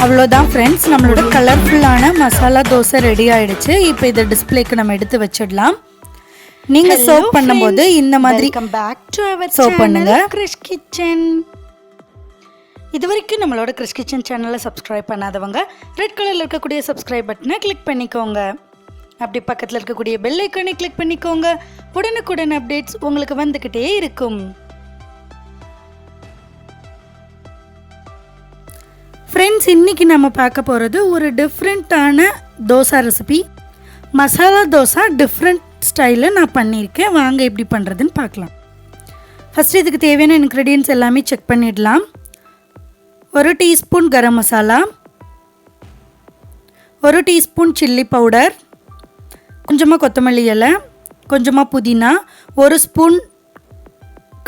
அவ்வளோதான் ஃப்ரெண்ட்ஸ், நம்மளோட கலர்ஃபுல்லான மசாலா தோசை ரெடி ஆகிடுச்சு. இப்போ இதை டிஸ்பிளேக்கு நம்ம எடுத்து வச்சிடலாம். நீங்கள் சர்வ் பண்ணும்போது இந்த மாதிரி சர்வ் பண்ணுங்க. கிறிஷ் கிச்சன் இது வரைக்கும் நம்மளோட கிறிஷ் கிச்சன் சேனலை சப்ஸ்கிரைப் பண்ணாதவங்க ரெட் கலரில் இருக்கக்கூடிய சப்ஸ்கிரைப் பட்டனை கிளிக் பண்ணிக்கோங்க. அப்படி பக்கத்தில் இருக்கக்கூடிய பெல் ஐக்கானை கிளிக் பண்ணிக்கோங்க. உடனுக்குடன் அப்டேட்ஸ் உங்களுக்கு வந்துக்கிட்டே இருக்கும். ஃப்ரெண்ட்ஸ், இன்றைக்கி நம்ம பார்க்க போகிறது ஒரு டிஃப்ரெண்ட்டான தோசை ரெசிபி. மசாலா தோசை டிஃப்ரெண்ட் ஸ்டைலில் நான் பண்ணியிருக்கேன். வாங்க எப்படி பண்ணுறதுன்னு பார்க்கலாம். ஃபஸ்ட்டு இதுக்கு தேவையான இன்க்ரீடியன்ட்ஸ் எல்லாமே செக் பண்ணிடலாம். 1 teaspoon garam masala, 1 teaspoon chilli powder, கொஞ்சமாக கொத்தமல்லி இலை, கொஞ்சமாக புதினா, 1 ஸ்பூன்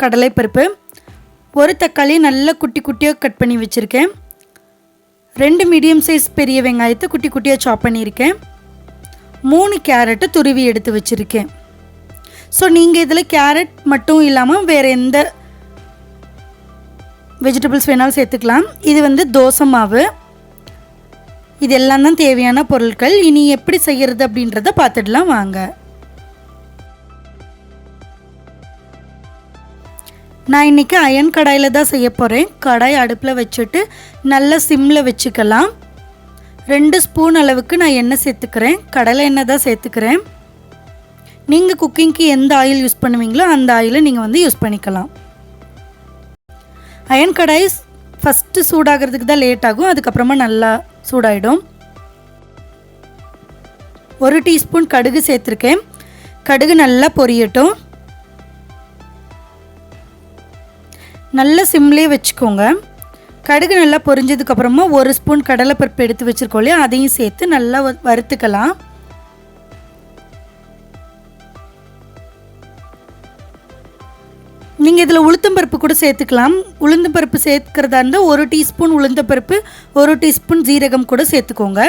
கடலைப்பருப்பு, 1 தக்காளி நல்லா குட்டி குட்டியாக கட் பண்ணி வச்சுருக்கேன், 2 மீடியம் சைஸ் பெரிய வெங்காயத்தை குட்டி குட்டியாக சாப் பண்ணியிருக்கேன், 3 கேரட்டு துருவி எடுத்து வச்சுருக்கேன். ஸோ நீங்கள் இதில் கேரட் மட்டும் இல்லாமல் வேறு எந்த வெஜிடபிள்ஸ் வேணாலும் சேர்த்துக்கலாம். இது தோசை மாவு. இது எல்லாம் தான் தேவையான பொருட்கள். இனி எப்படி செய்கிறது அப்படின்றத பார்த்துடலாம் வாங்க. நான் இன்றைக்கி அயன் கடாயில் தான் செய்ய போகிறேன். கடாய் அடுப்பில் வச்சுட்டு நல்லா சிம்மில் வச்சுக்கலாம். 2 ஸ்பூன் அளவுக்கு நான் எண்ணெய் சேர்த்துக்கிறேன். கடலை எண்ணெய் தான் சேர்த்துக்கிறேன். நீங்கள் குக்கிங்க்கு எந்த ஆயில் யூஸ் பண்ணுவீங்களோ அந்த ஆயிலை நீங்கள் யூஸ் பண்ணிக்கலாம். அயன் கடாய் ஃபஸ்ட்டு சூடாகிறதுக்கு தான் லேட் ஆகும், அதுக்கப்புறமா நல்லா சூடாயிடும். 1 டீஸ்பூன் கடுகு சேர்த்துருக்கேன். கடுகு நல்லா பொரியட்டும். நல்லா சிம்லேயே வச்சுக்கோங்க. கடுகு நல்லா பொரிஞ்சதுக்கப்புறமா 1 ஸ்பூன் கடலைப்பருப்பு எடுத்து வச்சுருக்கோம் இல்லையா, அதையும் சேர்த்து நல்லா வறுத்துக்கலாம். நீங்கள் இதில் உளுத்தம்பருப்பு கூட சேர்த்துக்கலாம். உளுந்தம்பருப்பு சேர்க்கிறதா இருந்தால் 1 டீஸ்பூன் உளுந்தம்பருப்பு, 1 டீஸ்பூன் ஜீரகம் கூட சேர்த்துக்கோங்க.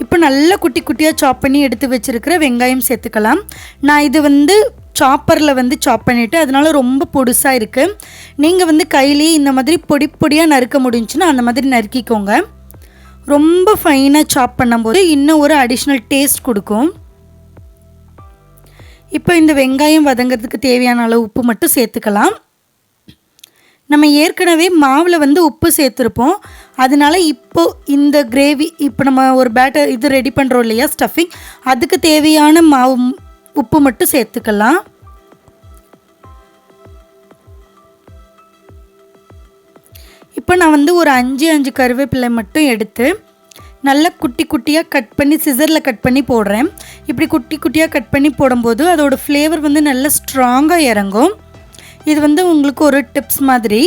இப்போ நல்லா குட்டி குட்டியாக சாப் பண்ணி எடுத்து வச்சுருக்கிற வெங்காயம் சேர்த்துக்கலாம். நான் இது சாப்பரில் சாப் பண்ணிவிட்டு அதனால ரொம்ப பொடுசாக இருக்குது. நீங்கள் கையிலேயே இந்த மாதிரி பொடி பொடியாக நறுக்க முடிஞ்சுன்னா அந்த மாதிரி நறுக்கிக்கோங்க. ரொம்ப ஃபைனாக சாப் பண்ணும்போது இன்னும் ஒரு அடிஷ்னல் டேஸ்ட் கொடுக்கும். இப்போ இந்த வெங்காயம் வதங்கிறதுக்கு தேவையான அளவு உப்பு மட்டும் சேர்த்துக்கலாம். நம்ம ஏற்கனவே மாவில் உப்பு சேர்த்துருப்போம். அதனால் இப்போது இந்த கிரேவி இப்போ நம்ம ஒரு பேட்டர் இது ரெடி பண்ணுறோம் இல்லையா, ஸ்டஃபிங், அதுக்கு தேவையான உப்பு மட்டும் சேர்த்துக்கலாம். இப்போ நான் ஒரு 5 கருவேப்பிலை மட்டும் எடுத்து நல்லா குட்டி குட்டியாக கட் பண்ணி சிசரில் கட் பண்ணி போடுறேன். இப்படி குட்டி குட்டியாக கட் பண்ணி போடும்போது அதோட ஃப்ளேவர் நல்லா ஸ்ட்ராங்காக இறங்கும். இது உங்களுக்கு ஒரு டிப்ஸ் மாதிரி.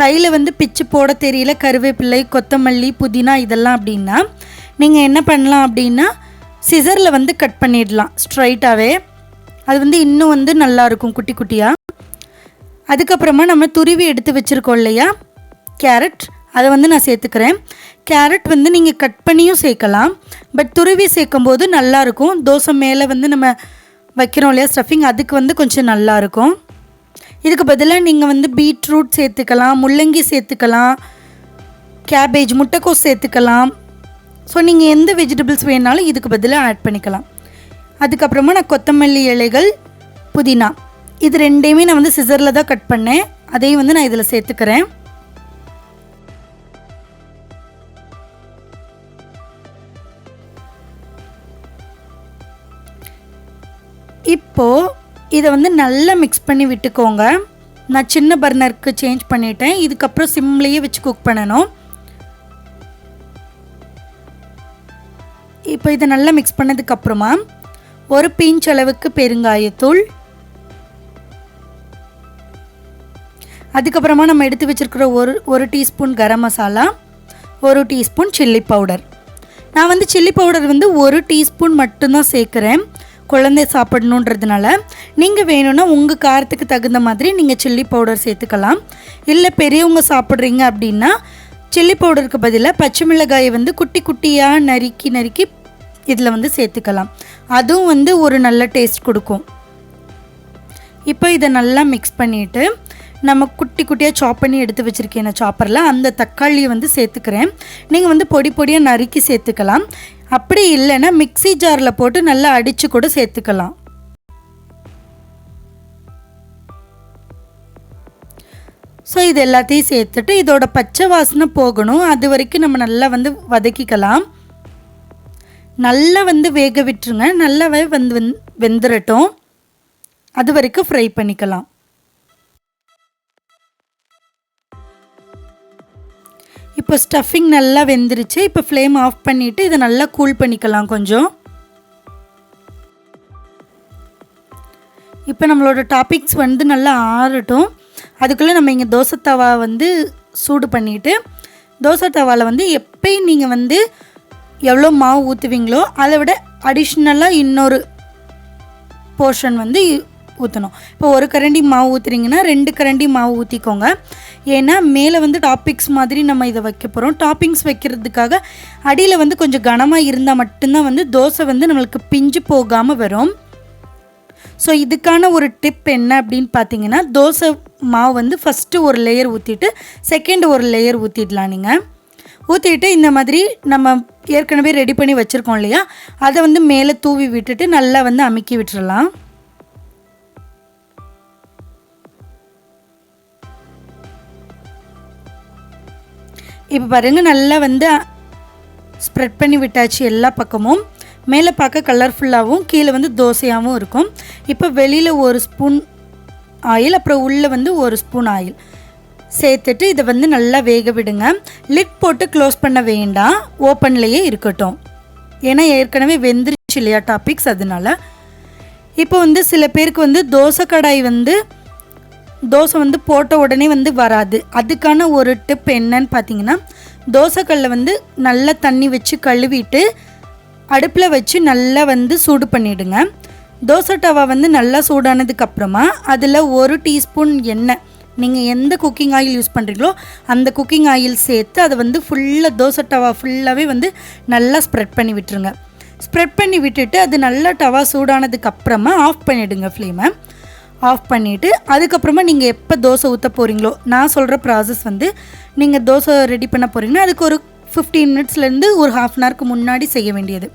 கையில் பிச்சு போட தெரியல கருவேப்பிலை, கொத்தமல்லி, புதினா இதெல்லாம் அப்படின்னா நீங்கள் என்ன பண்ணலாம் அப்படின்னா சிசரில் கட் பண்ணிடலாம் ஸ்ட்ரைட்டாகவே. அது இன்னும் நல்லாயிருக்கும் குட்டி குட்டியாக. அதுக்கப்புறமா நம்ம துருவி எடுத்து வச்சுருக்கோம் இல்லையா கேரட், அதை நான் சேர்த்துக்கிறேன். கேரட் நீங்கள் கட் பண்ணியும் சேர்க்கலாம், பட் துருவி சேர்க்கும்போது நல்லாயிருக்கும். தோசை மேலே நம்ம வைக்கிறோம் இல்லையா ஸ்டஃபிங், அதுக்கு கொஞ்சம் நல்லாயிருக்கும். இதுக்கு பதிலாக நீங்கள் பீட்ரூட் சேர்த்துக்கலாம், முள்ளங்கி சேர்த்துக்கலாம், கேபேஜ், முட்டைக்கோஸ் சேர்த்துக்கலாம். ஸோ நீங்கள் எந்த வெஜிடபிள்ஸ் வேணாலும் இதுக்கு பதிலாக ஆட் பண்ணிக்கலாம். அதுக்கப்புறமா நான் கொத்தமல்லி இலைகள், புதினா, இது ரெண்டையுமே நான் சிசரில் தான் கட் பண்ணேன். அதையும் நான் இதில் சேர்த்துக்கிறேன். இப்போது இதை நல்லா மிக்ஸ் பண்ணி விட்டுக்கோங்க. நான் சின்ன பர்னருக்கு சேஞ்ச் பண்ணிட்டேன். இதுக்கப்புறம் சிம்லேயே வச்சு குக் பண்ணணும். இப்போ இதை நல்லா மிக்ஸ் பண்ணதுக்கப்புறமா 1 பிஞ்ச் அளவுக்கு பெருங்காயத்தூள், அதுக்கப்புறமா நம்ம எடுத்து வச்சுருக்கிற ஒரு teaspoon garam masala, 1 teaspoon chilli powder. நான் சில்லி பவுடர் 1 டீஸ்பூன் மட்டும்தான் சேர்க்குறேன், குழந்தை சாப்பிடணுன்றதுனால. நீங்கள் வேணும்னா உங்கள் காரத்துக்கு தகுந்த மாதிரி நீங்கள் சில்லி பவுடர் சேர்த்துக்கலாம். இல்லை பெரியவங்க சாப்பிட்றீங்க அப்படின்னா சில்லி பவுடருக்கு பதிலாக பச்சை மிளகாயை குட்டி குட்டியாக நறுக்கி இதில் சேர்த்துக்கலாம். அதுவும் ஒரு நல்ல டேஸ்ட் கொடுக்கும். இப்போ இதை நல்லா மிக்ஸ் பண்ணிவிட்டு நம்ம குட்டி குட்டியாக சாப் பண்ணி எடுத்து வச்சுருக்கேன் சாப்பரில் அந்த தக்காளியை வந்து சேர்த்துக்கிறேன். நீங்கள் வந்து பொடி பொடியாக நறுக்கி சேர்த்துக்கலாம். அப்படி இல்லைன்னா மிக்ஸி ஜாரில் போட்டு நல்லா அடித்து கூட சேர்த்துக்கலாம். ஸோ இது எல்லாத்தையும் சேர்த்துட்டு இதோட பச்சை வாசனை போகணும், அது வரைக்கும் நம்ம நல்லா வந்து வதக்கிக்கலாம். நல்லா வந்து வேக விட்டுருங்க, நல்லாவே வந்து வெந்துடட்டும், அது வரைக்கும் ஃப்ரை பண்ணிக்கலாம். இப்போ ஸ்டஃபிங் நல்லா வெந்துருச்சு. இப்போ ஃப்ளேம் ஆஃப் பண்ணிவிட்டு இதை நல்லா கூல் பண்ணிக்கலாம் கொஞ்சம். இப்போ நம்மளோட டாப்பிக்ஸ் வந்து நல்லா ஆறட்டும். அதுக்குள்ளே நம்ம இங்கே தோசை தவா வந்து சூடு பண்ணிவிட்டு, தோசை தவாவில் வந்து எப்பயும் நீங்கள் வந்து எவ்வளோ மாவு ஊற்றுவீங்களோ அதை விட அடிஷ்னலாக இன்னொரு போர்ஷன் வந்து ஊற்றணும். இப்போ ஒரு கரண்டி மாவு ஊற்றுறீங்கன்னா 2 கரண்டி மாவு ஊற்றிக்கோங்க. ஏன்னா மேலே வந்து டாப்பிங்ஸ் மாதிரி நம்ம இதை வைக்க போகிறோம். டாப்பிங்ஸ் வைக்கிறதுக்காக அடியில் வந்து கொஞ்சம் கனமாக இருந்தால் மட்டும்தான் வந்து தோசை வந்து நம்மளுக்கு பிஞ்சு போகாமல் வரும். ஸோ இதுக்கான ஒரு டிப் என்ன அப்படின்னு பார்த்தீங்கன்னா, தோசை மாவு வந்து ஃபஸ்ட்டு ஒரு லேயர் ஊற்றிட்டு செகண்ட் ஒரு லேயர் ஊற்றிடலாம். நீங்கள் ஊற்றிட்டு இந்த மாதிரி நம்ம ஏற்கனவே ரெடி பண்ணி வச்சுருக்கோம் இல்லையா, அதை வந்து மேலே தூவி விட்டுட்டு நல்லா வந்து அமுக்கி விட்டுறலாம். இப்போ பாருங்கள் நல்லா வந்து ஸ்ப்ரெட் பண்ணி விட்டாச்சு எல்லா பக்கமும். மேலே பார்க்க கலர்ஃபுல்லாகவும் கீழே வந்து தோசையாகவும் இருக்கும். இப்போ வெளியில் 1 ஸ்பூன் ஆயில், அப்புறம் உள்ளே வந்து 1 ஸ்பூன் ஆயில் சேர்த்துட்டு இதை வந்து நல்லா வேக விடுங்க. லிட் போட்டு க்ளோஸ் பண்ண வேண்டாம், ஓப்பன்லேயே இருக்கட்டும். ஏன்னா ஏற்கனவே வெந்துருச்சு இல்லையா டாப்பிக்ஸ், அதனால. இப்போ வந்து சில பேருக்கு வந்து தோசை கடாய் வந்து தோசை வந்து போட்ட உடனே வந்து வராது. அதுக்கான ஒரு டிப் என்னன்னு பார்த்தீங்கன்னா, தோசைக்கல்லில் வந்து நல்லா தண்ணி வச்சு கழுவிட்டு அடுப்பில் வச்சு நல்லா வந்து சூடு பண்ணிவிடுங்க. தோசை டவா வந்து நல்லா சூடானதுக்கப்புறமா அதில் 1 டீஸ்பூன் எண்ணெய், நீங்கள் எந்த குக்கிங் ஆயில் யூஸ் பண்ணுறீங்களோ அந்த குக்கிங் ஆயில் சேர்த்து அதை வந்து ஃபுல்லாக தோசை டவா ஃபுல்லாகவே வந்து நல்லா ஸ்ப்ரெட் பண்ணி விட்டுருங்க. ஸ்ப்ரெட் பண்ணி விட்டுட்டு அது நல்லா டவா சூடானதுக்கப்புறமா ஆஃப் பண்ணிவிடுங்க. ஃப்ளேமை ஆஃப் பண்ணிவிட்டு அதுக்கப்புறமா நீங்கள் எப்போ தோசை ஊற்ற போகிறீங்களோ, நான் சொல்கிற ப்ராசஸ் வந்து நீங்கள் தோசை ரெடி பண்ண போகிறீங்கன்னா அதுக்கு ஒரு 15 மினிட்ஸ்லேருந்து ஒரு ½ அன் ஹவருக்கு முன்னாடி செய்ய வேண்டியது.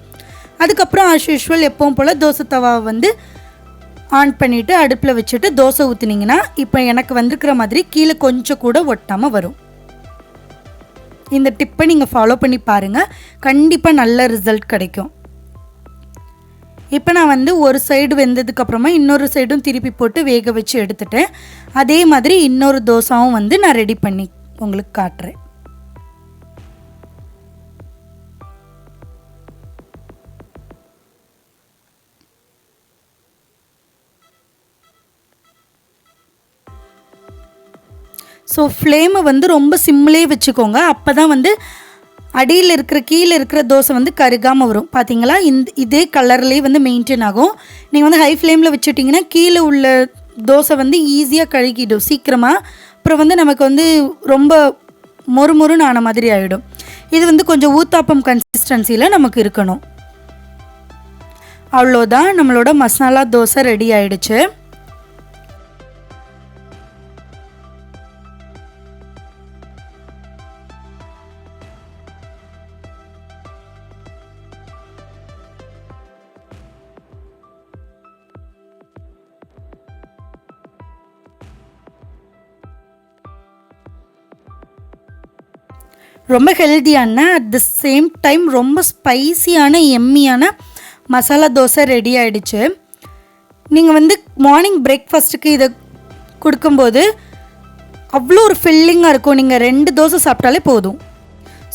அதுக்கப்புறம் ஆஸ் யூஷுவல் எப்பவும் போல் தோசை தவாவை வந்து ஆன் பண்ணிவிட்டு அடுப்பில் வச்சுட்டு தோசை ஊற்றினீங்கன்னா இப்போ எனக்கு வந்துருக்கிற மாதிரி கீழே கொஞ்சம் கூட ஒட்டாமல் வரும். இந்த டிப்பை நீங்கள் ஃபாலோ பண்ணி பாருங்கள், கண்டிப்பாக நல்ல ரிசல்ட் கிடைக்கும். இப்போ நான் வந்து ஒரு சைடு வெந்ததுக்கப்புறமா இன்னொரு சைடும் திருப்பி போட்டு வேக வச்சு எடுத்துட்டேன். அதே மாதிரி இன்னொரு தோசாவும் வந்து நான் ரெடி பண்ணி உங்களுக்கு காட்டுறேன். ஸோ ஃப்ளேமை வந்து ரொம்ப சிம்மிலே வச்சுக்கோங்க, அப்போ தான் வந்து அடியில் இருக்கிற கீழே இருக்கிற தோசை வந்து கருகாமல் வரும். பார்த்தீங்களா, இதே கலர்லேயே வந்து மெயின்டைன் ஆகும். நீங்கள் வந்து ஹை ஃப்ளேமில் வச்சுட்டிங்கன்னா கீழே உள்ள தோசை வந்து ஈஸியாக கழுகிடும் சீக்கிரமாக. அப்புறம் வந்து நமக்கு வந்து ரொம்ப மொறுமொறுன்னு ஆன மாதிரி ஆகிடும். இது வந்து கொஞ்சம் ஊத்தாப்பம் கன்சிஸ்டன்சியில் நமக்கு இருக்கணும். அவ்வளோதான், நம்மளோட மசாலா தோசை ரெடி ஆகிடுச்சு. ரொம்ப ஹெல்த்தியான அட் த சேம் டைம் ரொம்ப ஸ்பைசியான எம்மியான மசாலா தோசை ரெடி ஆகிடுச்சு. நீங்கள் வந்து மார்னிங் பிரேக்ஃபாஸ்ட்டுக்கு இதை கொடுக்கும்போது அவ்வளோ ஒரு ஃபில்லிங்காக இருக்கும். நீங்கள் 2 தோசை சாப்பிட்டாலே போதும்.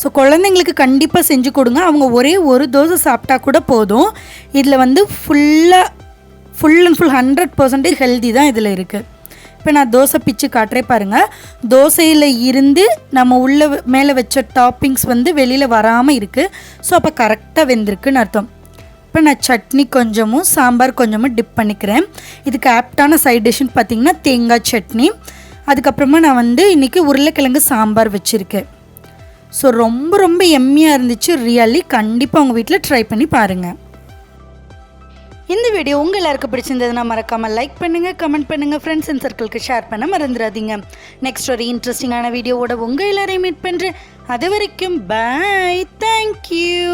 ஸோ குழந்தைங்களுக்கு கண்டிப்பாக செஞ்சு கொடுங்க. அவங்க ஒரே ஒரு தோசை சாப்பிட்டா கூட போதும். இதில் வந்து ஃபுல் அண்ட் ஃபுல் 100% ஹெல்தி தான் இதில் இருக்குது. இப்போ நான் தோசை பிச்சு காட்டுறே பாருங்கள். தோசையில் இருந்து நம்ம உள்ளே மேலே வச்ச டாப்பிங்ஸ் வந்து வெளியில் வராமல் இருக்குது. ஸோ அப்போ கரெக்டாக வெந்திருக்குன்னு அர்த்தம். இப்போ நான் சட்னி கொஞ்சமும் சாம்பார் கொஞ்சமும் டிப் பண்ணிக்கிறேன். இதுக்கு ஆப்டான சைட் டிஷ்ஷுன்னு பார்த்திங்கன்னா தேங்காய் சட்னி. அதுக்கப்புறமா நான் வந்து இன்றைக்கி உருளைக்கிழங்கு சாம்பார் வச்சுருக்கேன். ஸோ ரொம்ப ரொம்ப எம்மியாக இருந்துச்சு ரியலி. கண்டிப்பாக உங்கள் வீட்டில் ட்ரை பண்ணி பாருங்கள். இந்த வீடியோ உங்கள் எல்லாருக்கும் பிடிச்சிருந்ததுன்னா மறக்காமல் லைக் பண்ணுங்கள், கமெண்ட் பண்ணுங்கள், ஃப்ரெண்ட்ஸ் அண்ட் சர்க்கிளுக்கு ஷேர் பண்ண மறந்துடாதீங்க. நெக்ஸ்ட் ஒரு இன்ட்ரெஸ்டிங்கான வீடியோவோட உங்கள் எல்லாரையும் மீட் பண்ணுறேன். அது வரைக்கும் பாய், தேங்க்யூ.